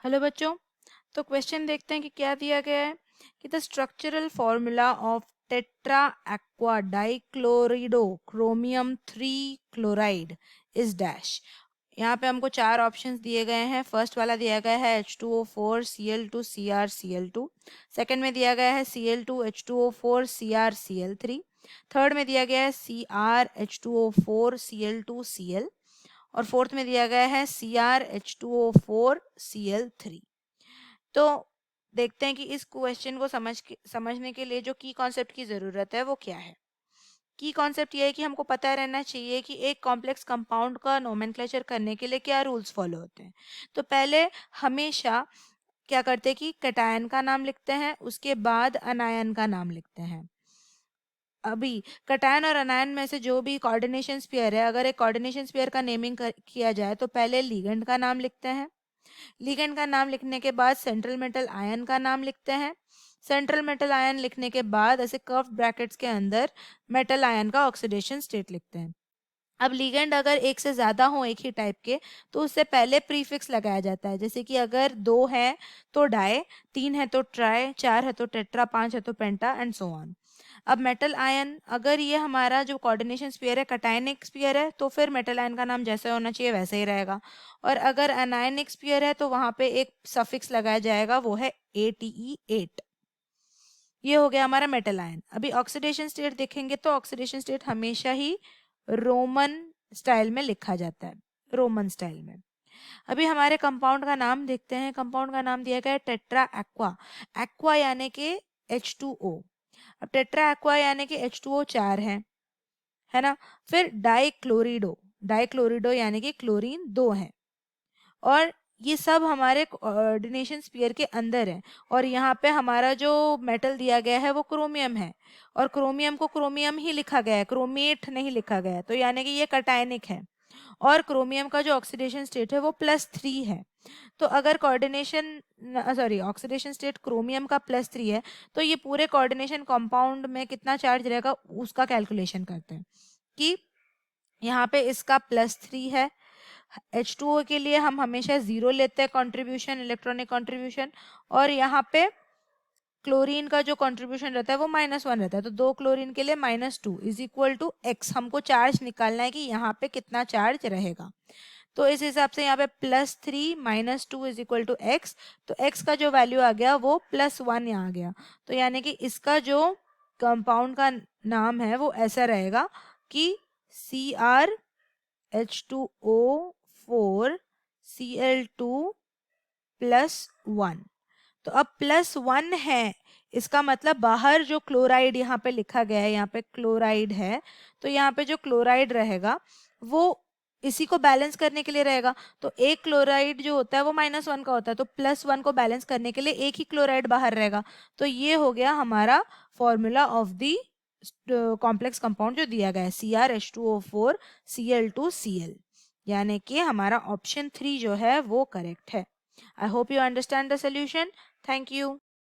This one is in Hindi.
हेलो बच्चों। तो क्वेश्चन देखते हैं कि क्या दिया गया है कि the structural formula of tetra aqua डाइक्लोरिडो chromium 3 chloride is dash. यहाँ पे हमको चार ऑप्शंस दिए गए हैं। फर्स्ट वाला दिया गया है H2O4 Cl2 Cr Cl2। Second में दिया गया है Cl2 H2O4 Cr Cl3। Third में दिया गया है Cr H2O4 Cl2 Cl। और फोर्थ में दिया गया है Cr H2O4 Cl3। तो देखते हैं कि इस क्वेश्चन को समझने के लिए जो की कॉन्सेप्ट की ज़रूरत है वो क्या है। की कॉन्सेप्ट ये है कि हमको पता रहना चाहिए कि एक कॉम्प्लेक्स कंपाउंड का नोमेनक्लेचर करने के लिए क्या रूल्स फॉलो होते हैं। तो पहले हमेशा क्या करते हैं कि कैटायन का नाम लिखते हैं, उसके बाद अनायन का नाम लिखते हैं। अभी कैटायन और अनायन में से जो भी कोऑर्डिनेशन स्फीयर है, अगर एक कोऑर्डिनेशन स्फीयर का नेमिंग किया जाए तो पहले लिगेंड का नाम लिखते हैं। लिगेंड का नाम लिखने के बाद सेंट्रल मेटल आयन का नाम लिखते हैं। सेंट्रल मेटल आयन लिखने के बाद ऐसे कर्व्ड ब्रैकेट्स के अंदर मेटल आयन का ऑक्सीडेशन स्टेट लिखते हैं। अब लिगेंड अगर एक से ज्यादा हो एक ही टाइप के तो उससे पहले प्रीफिक्स लगाया जाता है। जैसे कि अगर दो है तो डाई, तीन है तो ट्राई, चार है तो टेट्रा, पांच है तो पेंटा एंड सो ऑन। अब मेटल आयन, अगर ये हमारा जो कोऑर्डिनेशन स्फीयर है कैटायनिक स्फीयर है तो फिर मेटल आयन का नाम जैसे होना चाहिए वैसे ही रहेगा। और अगर अनायनिक स्फीयर है तो वहां पे एक सफिक्स लगाया जाएगा, वो है ATE8। ये हो गया हमारा मेटल आयन। अभी ऑक्सीडेशन स्टेट देखेंगे तो ऑक्सीडेशन स्टेट हमेशा ही रोमन स्टाइल में लिखा जाता है, रोमन स्टाइल में। अभी हमारे कंपाउंड का नाम देखते हैं। कंपाउंड का नाम दिया गया है टेट्रा एक्वा। एक्वा यानी कि H2O। अब टेट्रा एक्वा यानी कि H2O चार है ना। फिर डाइक्लोरिडो, डाइक्लोरिडो यानी कि क्लोरीन दो है। और ये सब हमारे कोऑर्डिनेशन स्फीयर के अंदर है। और यहाँ पे हमारा जो मेटल दिया गया है वो क्रोमियम है। और क्रोमियम को क्रोमियम ही लिखा गया है, क्रोमेट नहीं लिखा गया है, तो यानी कि ये कैटायनिक है। और क्रोमियम का जो ऑक्सीडेशन स्टेट है वो +3 है। तो अगर coordination sorry oxidation state chromium का +3 है तो ये पूरे कोऑर्डिनेशन कंपाउंड में कितना चार्ज रहेगा उसका कैलकुलेशन करते हैं कि यहाँ पे इसका +3 है। H2O के लिए हम हमेशा 0 लेते हैं कंट्रीब्यूशन, इलेक्ट्रॉनिक कंट्रीब्यूशन। और यहाँ पे क्लोरीन का जो कंट्रीब्यूशन रहता है वो -1 रहता है। तो दो क्लोरीन के लिए -2 इज इक्वल टू x। हमको चार्ज निकालना है कि यहाँ पे कितना चार्ज रहेगा। तो इस हिसाब से यहाँ पे +3 -2 इज इक्वल टू x। तो x का जो वैल्यू आ गया वो +1 यहाँ आ गया। तो यानी कि इसका जो कंपाउंड का नाम है वो ऐसा रहेगा कि CrH2O4Cl2+1। तो अब +1 है, इसका मतलब बाहर जो क्लोराइड यहाँ पे लिखा गया है, यहाँ पे क्लोराइड है, तो यहाँ पे जो क्लोराइड रहेगा वो इसी को बैलेंस करने के लिए रहेगा। तो एक क्लोराइड जो होता है वो -1 का होता है, तो +1 को बैलेंस करने के लिए एक ही क्लोराइड बाहर रहेगा। तो ये हो गया हमारा formula of the complex compound जो दिया गया है CrH2O4Cl2Cl। यानी कि हमारा ऑप्शन 3 जो है वो करेक्ट है। I hope you understand the solution. Thank you.